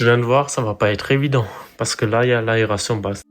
Je viens de voir, ça va pas être évident, parce que là, il y a l'aération basse.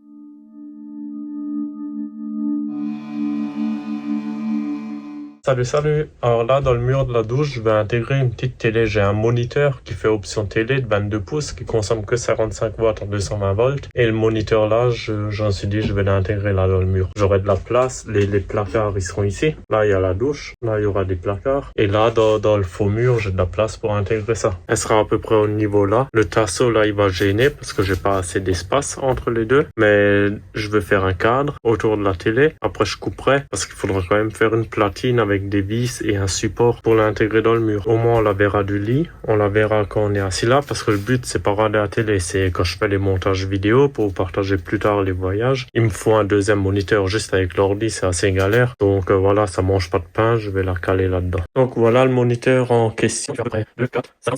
Salut. Alors là, dans le mur de la douche, je vais intégrer une petite télé. J'ai un moniteur qui fait option télé de 22 pouces qui consomme que 55 watts en 220 volts. Et le moniteur là, j'en suis dit, je vais l'intégrer là dans le mur. J'aurai de la place. Les placards, ils seront ici. Là, il y a la douche. Là, il y aura des placards. Et là, dans le faux mur, j'ai de la place pour intégrer ça. Elle sera à peu près au niveau là. Le tasseau là, il va gêner parce que j'ai pas assez d'espace entre les deux. Mais je vais faire un cadre autour de la télé. Après, je couperai parce qu'il faudra quand même faire une platine avec des vis et un support pour l'intégrer dans le mur. Au moins on la verra du lit, on la verra quand on est assis là, parce que le but c'est pas regarder la télé, c'est quand je fais les montages vidéo pour partager plus tard les voyages. Il me faut un deuxième moniteur juste avec l'ordi, c'est assez galère. Donc voilà, ça mange pas de pain, je vais la caler là-dedans. Donc voilà le moniteur en question, à peu près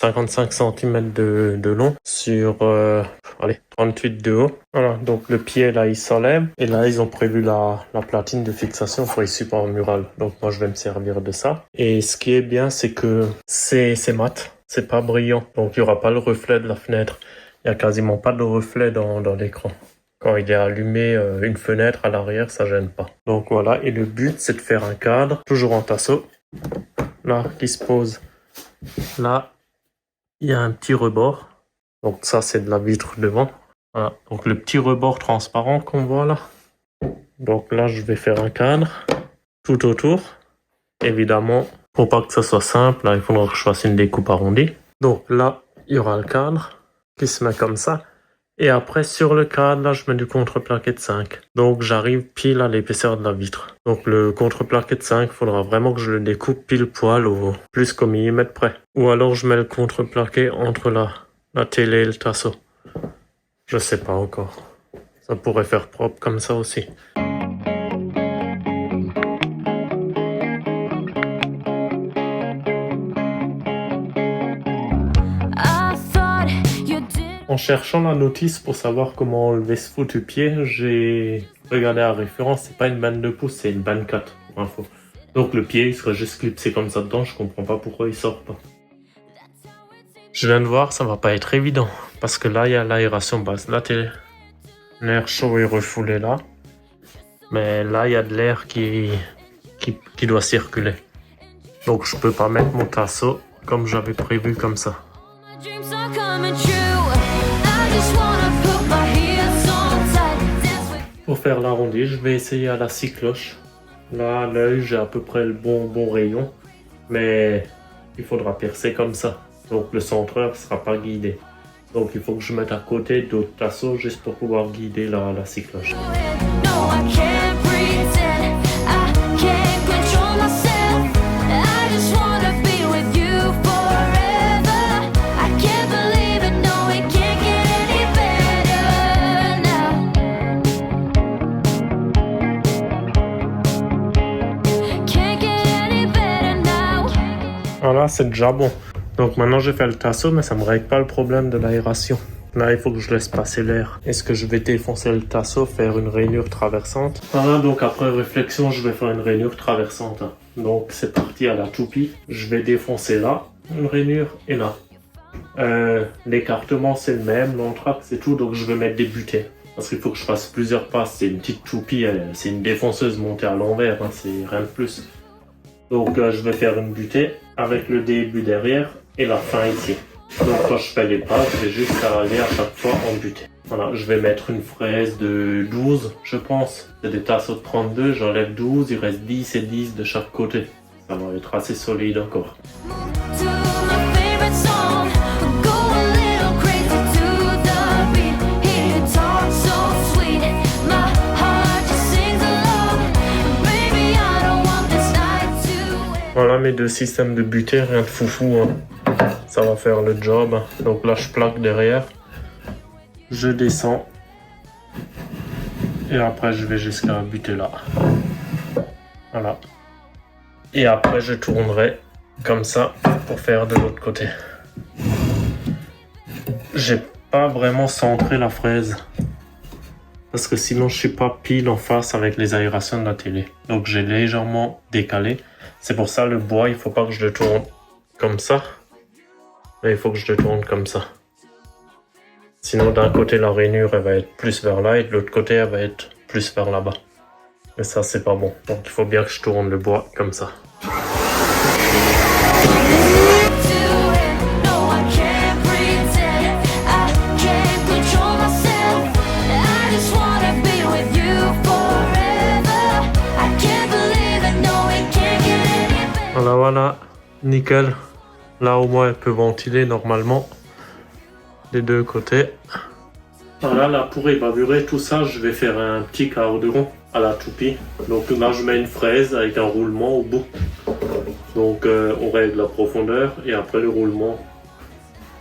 55 cm de long sur 38 de haut. Voilà, donc le pied là il s'enlève et là ils ont prévu la platine de fixation pour les supports murales. Donc moi je vais me servir de ça. Et ce qui est bien c'est que c'est mat, c'est pas brillant. Donc il y aura pas le reflet de la fenêtre. Il y a quasiment pas de reflet dans l'écran. Quand il est allumé une fenêtre à l'arrière, ça gêne pas. Donc voilà, et le but c'est de faire un cadre, toujours en tasseau. Là, qui se pose. Là, il y a un petit rebord. Donc ça c'est de la vitre devant. Voilà, donc le petit rebord transparent qu'on voit là. Donc là, je vais faire un cadre tout autour. Évidemment, pour pas que ça soit simple, là, il faudra que je fasse une découpe arrondie. Donc là, il y aura le cadre qui se met comme ça. Et après, sur le cadre, là, je mets du contreplaqué de 5. Donc j'arrive pile à l'épaisseur de la vitre. Donc le contreplaqué de 5, il faudra vraiment que je le découpe pile poil ou plus qu'au millimètre près. Ou alors je mets le contreplaqué entre la télé et le tasseau. Je sais pas encore. Ça pourrait faire propre comme ça aussi. En cherchant la notice pour savoir comment enlever ce foutu pied, j'ai regardé la référence, c'est pas une 22 pouces, c'est une 24 pour info. Donc le pied il serait juste clipsé comme ça dedans, je comprends pas pourquoi il sort pas. Je viens de voir, ça va pas être évident, parce que là il y a l'aération basse. Là l'air chaud est refoulé là, mais là il y a de l'air qui doit circuler. Donc je peux pas mettre mon tasseau comme j'avais prévu comme ça. Pour faire l'arrondi, je vais essayer à la scie cloche. Là, à l'œil, j'ai à peu près le bon rayon, mais il faudra percer comme ça. Donc le centreur sera pas guidé. Donc il faut que je mette à côté d'autres tasseaux juste pour pouvoir guider la scie cloche. Voilà, c'est déjà bon. Donc maintenant j'ai fait le tasseau, mais ça me règle pas le problème de l'aération. Là, il faut que je laisse passer l'air. Est-ce que je vais défoncer le tasseau, faire une rainure traversante? Voilà, donc après réflexion, je vais faire une rainure traversante. Donc c'est parti à la toupie. Je vais défoncer là, une rainure, et là. L'écartement c'est le même, l'entraque c'est tout, donc je vais mettre des butées. Parce qu'il faut que je fasse plusieurs passes. C'est une petite toupie, c'est une défonceuse montée à l'envers, c'est rien de plus. Donc je vais faire une butée avec le début derrière et la fin ici. Donc quand je fais les pas, je vais juste aller à chaque fois en butée. Voilà, je vais mettre une fraise de 12, je pense. C'est des tasseaux de 32, j'enlève 12, il reste 10 et 10 de chaque côté. Ça va être assez solide encore. Voilà mes deux systèmes de butée, rien de foufou, hein. Ça va faire le job. Donc là je plaque derrière, je descends et après je vais jusqu'à buter là. Voilà. Et après je tournerai comme ça pour faire de l'autre côté. J'ai pas vraiment centré la fraise parce que sinon je suis pas pile en face avec les aérations de la télé. Donc j'ai légèrement décalé. C'est pour ça le bois, il faut pas que je le tourne comme ça. Mais il faut que je le tourne comme ça. Sinon, d'un côté, la rainure, elle va être plus vers là et de l'autre côté, elle va être plus vers là-bas. Et ça, c'est pas bon. Donc, il faut bien que je tourne le bois comme ça. Voilà, nickel. Là, au moins, elle peut ventiler normalement des deux côtés. Voilà, là, pour évaluer tout ça, je vais faire un petit carderon à la toupie. Donc là, je mets une fraise avec un roulement au bout. Donc, on règle la profondeur et après le roulement,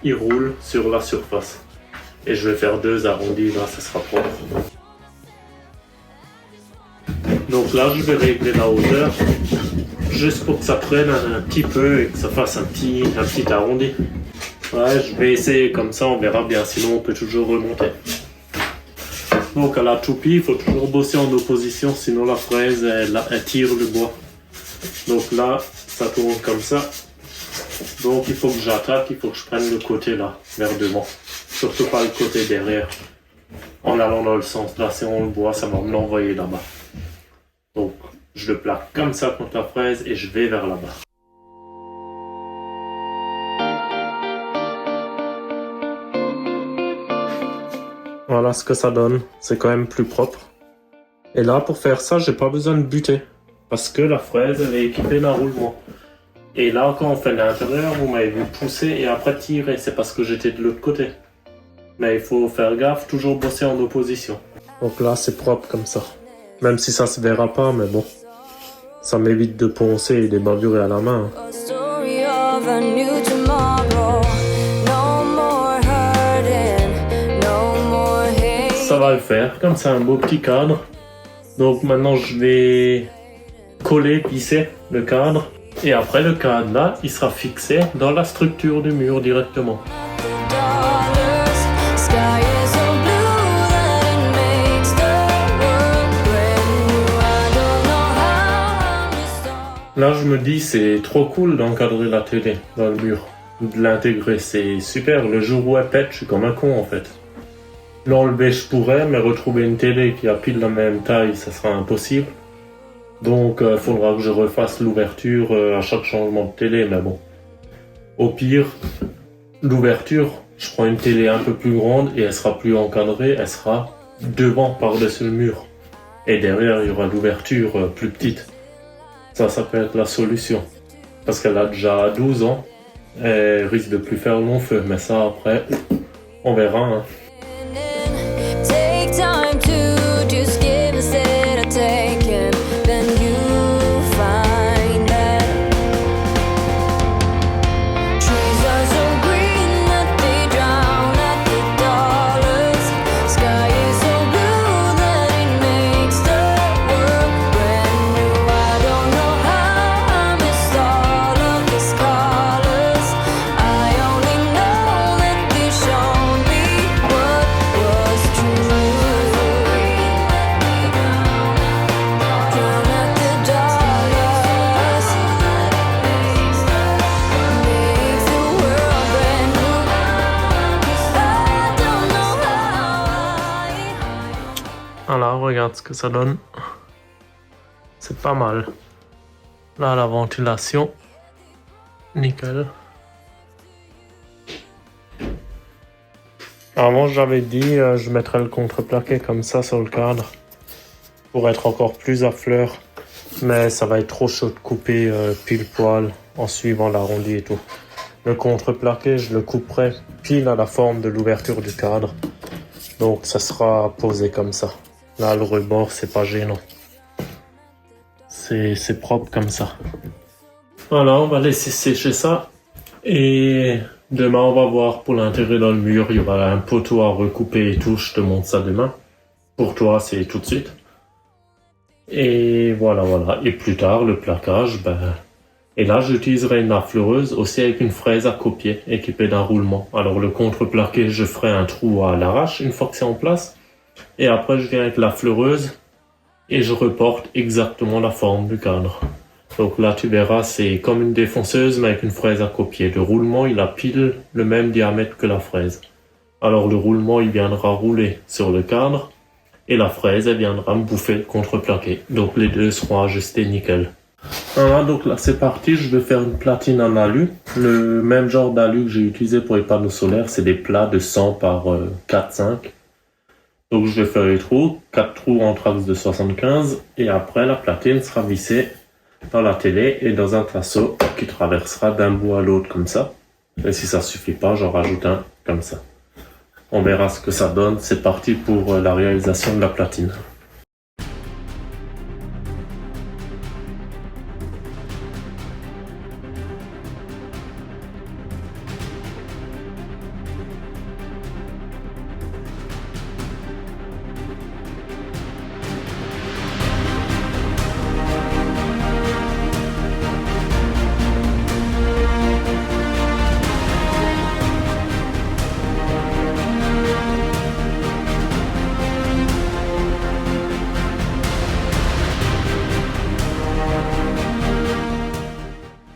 il roule sur la surface. Et je vais faire 2 arrondis, là, ça sera propre. Donc là, je vais régler la hauteur. Juste pour que ça prenne un petit peu et que ça fasse un petit arrondi. Ouais, je vais essayer comme ça, on verra bien, sinon on peut toujours remonter. Donc à la toupie, il faut toujours bosser en opposition, sinon la fraise, elle tire le bois. Donc là, ça tourne comme ça. Donc il faut que j'attaque, il faut que je prenne le côté là, vers devant. Surtout pas le côté derrière. En allant dans le sens là, si on le bois, ça va me l'envoyer là-bas. Donc je le plaque comme ça contre la fraise et je vais vers là-bas. Voilà ce que ça donne, c'est quand même plus propre. Et là, pour faire ça, j'ai pas besoin de buter. Parce que la fraise, elle est équipée d'un roulement. Et là, quand on fait l'intérieur, vous m'avez vu pousser et après tirer. C'est parce que j'étais de l'autre côté. Mais il faut faire gaffe, toujours bosser en opposition. Donc là, c'est propre comme ça. Même si ça se verra pas, mais bon. Ça m'évite de poncer et de bavures à la main. Ça va le faire, comme c'est un beau petit cadre. Donc maintenant je vais coller, pisser le cadre. Et après le cadre là, il sera fixé dans la structure du mur directement. Là, je me dis, c'est trop cool d'encadrer la télé dans le mur, de l'intégrer, c'est super. Le jour où elle pète, je suis comme un con en fait. L'enlever, je pourrais, mais retrouver une télé qui a pile la même taille, ça sera impossible. Donc, il faudra que je refasse l'ouverture à chaque changement de télé, mais bon. Au pire, l'ouverture, je prends une télé un peu plus grande et elle sera plus encadrée, elle sera devant par-dessus le mur. Et derrière, il y aura l'ouverture plus petite. Ça peut être la solution. Parce qu'elle a déjà 12 ans. Elle risque de plus faire long feu. Mais ça, après, on verra. Hein. Voilà, regarde ce que ça donne. C'est pas mal. Là, la ventilation. Nickel. Avant, j'avais dit, je mettrais le contreplaqué comme ça sur le cadre. Pour être encore plus à fleur. Mais ça va être trop chaud de couper pile poil en suivant l'arrondi et tout. Le contreplaqué, je le couperai pile à la forme de l'ouverture du cadre. Donc, ça sera posé comme ça. Là, le rebord, c'est pas gênant. C'est propre comme ça. Voilà, on va laisser sécher ça. Et demain, on va voir pour l'intégrer dans le mur. Il y aura un poteau à recouper et tout. Je te montre ça demain. Pour toi, c'est tout de suite. Et voilà. Et plus tard, le plaquage, Et là, j'utiliserai une affleureuse aussi avec une fraise à copier, équipée d'un roulement. Alors, le contreplaqué, je ferai un trou à l'arrache une fois que c'est en place. Et après, je viens avec la fleureuse et je reporte exactement la forme du cadre. Donc là, tu verras, c'est comme une défonceuse, mais avec une fraise à copier. Le roulement, il a pile le même diamètre que la fraise. Alors le roulement il viendra rouler sur le cadre et la fraise elle viendra me bouffer le contreplaqué. Donc les deux seront ajustés nickel. Voilà, donc là c'est parti, je vais faire une platine en alu. Le même genre d'alu que j'ai utilisé pour les panneaux solaires, c'est des plats de 100 par 4-5. Donc je vais faire les trous, 4 trous en trax de 75 et après la platine sera vissée dans la télé et dans un tasseau qui traversera d'un bout à l'autre comme ça. Et si ça suffit pas, j'en rajoute un comme ça. On verra ce que ça donne. C'est parti pour la réalisation de la platine.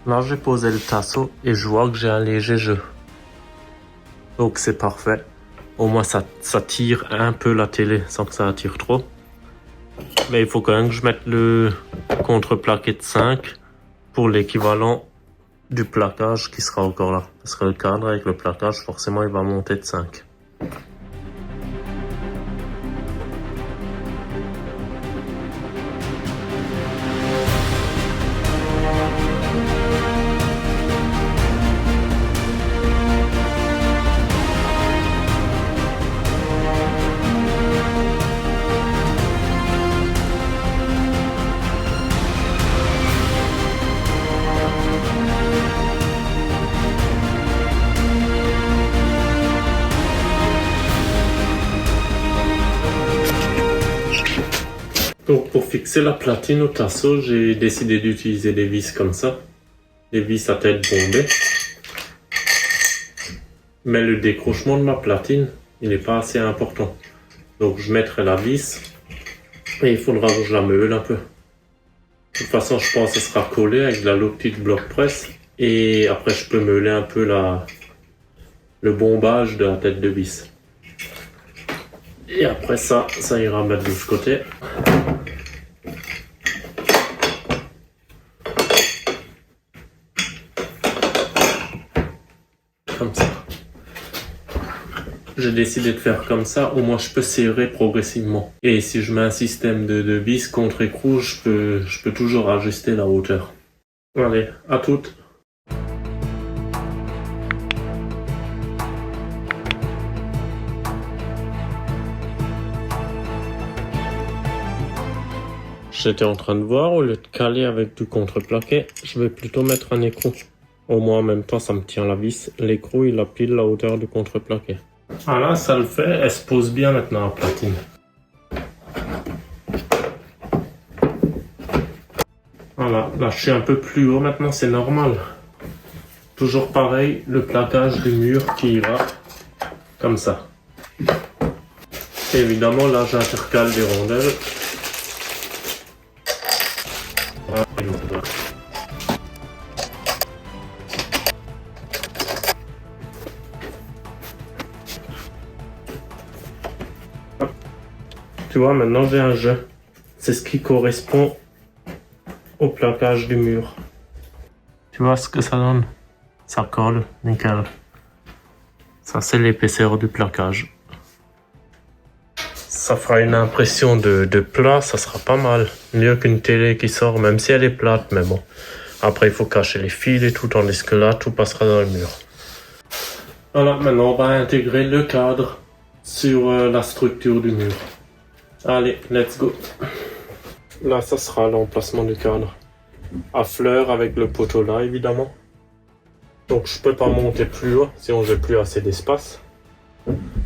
Là, j'ai posé le tasseau et je vois que j'ai un léger jeu. Donc c'est parfait. Au moins ça tire un peu la télé sans que ça attire trop. Mais il faut quand même que je mette le contreplaqué de 5 pour l'équivalent du plaquage qui sera encore là. Parce que le cadre avec le plaquage, forcément, il va monter de 5. Donc pour fixer la platine au tasseau, j'ai décidé d'utiliser des vis comme ça. Des vis à tête bombée. Mais le décrochement de ma platine, il n'est pas assez important. Donc je mettrai la vis et il faudra que je la meule un peu. De toute façon, je pense que ce sera collé avec de la petite bloc presse. Et après, je peux meuler un peu le bombage de la tête de vis. Et après ça ira mettre de ce côté. Comme ça. J'ai décidé de faire comme ça, au moins je peux serrer progressivement. Et si je mets un système de vis contre écrou, je peux toujours ajuster la hauteur. Allez, à toutes. J'étais en train de voir, au lieu de caler avec du contreplaqué, je vais plutôt mettre un écrou. Au moins en même temps ça me tient la vis. L'écrou il a pile la hauteur du contreplaqué. Voilà, ça le fait, elle se pose bien maintenant la platine. Voilà, là je suis un peu plus haut maintenant, c'est normal. Toujours pareil, le plaquage du mur qui ira comme ça. Et évidemment là j'intercale des rondelles. Tu vois, maintenant j'ai un jeu. C'est ce qui correspond au plaquage du mur. Tu vois ce que ça donne? Ça colle, nickel. Ça c'est l'épaisseur du plaquage. Ça fera une impression de plat, ça sera pas mal. Mieux qu'une télé qui sort, même si elle est plate, mais bon. Après il faut cacher les fils et tout, tandis que là tout passera dans le mur. Voilà, maintenant on va intégrer le cadre sur la structure du mur. Allez, let's go. Là, ça sera l'emplacement du cadre. À fleur avec le poteau là, évidemment. Donc, je peux pas monter plus haut, sinon j'ai plus assez d'espace.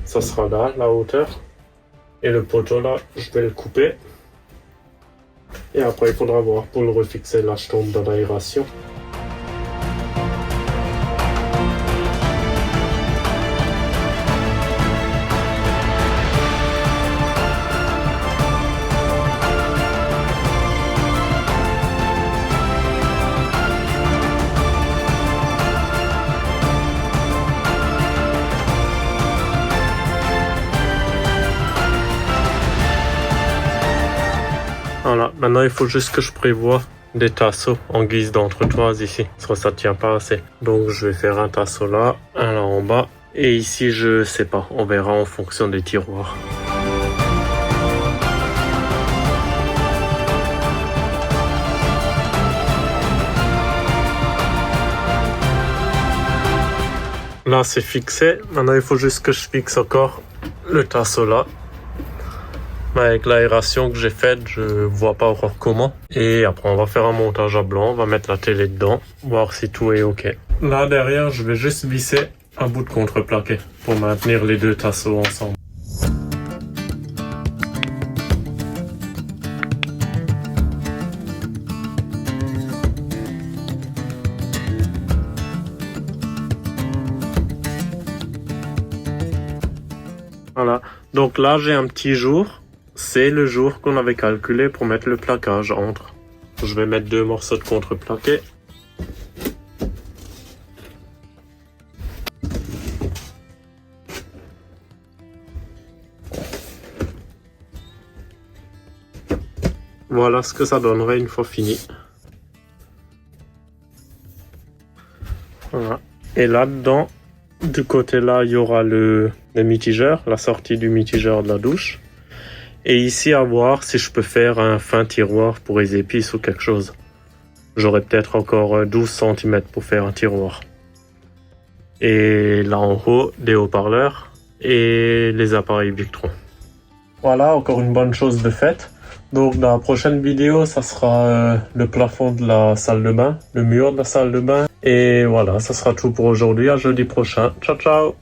Ça sera là, la hauteur. Et le poteau là, je vais le couper. Et après, il faudra voir pour le refixer. Là, je tombe dans l'aération. Voilà, maintenant il faut juste que je prévoie des tasseaux en guise d'entretoise ici, parce que ça tient pas assez. Donc je vais faire un tasseau là, un là en bas, et ici je sais pas, on verra en fonction des tiroirs. Là c'est fixé, maintenant il faut juste que je fixe encore le tasseau là. Avec l'aération que j'ai faite, je vois pas encore comment. Et après on va faire un montage à blanc, on va mettre la télé dedans, voir si tout est ok. Là derrière je vais juste visser un bout de contreplaqué pour maintenir les deux tasseaux ensemble. Voilà, donc là j'ai un petit jour. C'est le jour qu'on avait calculé pour mettre le plaquage entre. Je vais mettre 2 morceaux de contreplaqué. Voilà ce que ça donnerait une fois fini. Voilà. Et là-dedans, du côté là, il y aura le mitigeur, la sortie du mitigeur de la douche. Et ici, à voir si je peux faire un fin tiroir pour les épices ou quelque chose. J'aurai peut-être encore 12 cm pour faire un tiroir. Et là en haut, des haut-parleurs et les appareils Victron. Voilà, encore une bonne chose de faite. Donc dans la prochaine vidéo, ça sera le plafond de la salle de bain, le mur de la salle de bain. Et voilà, ça sera tout pour aujourd'hui. À jeudi prochain. Ciao, ciao!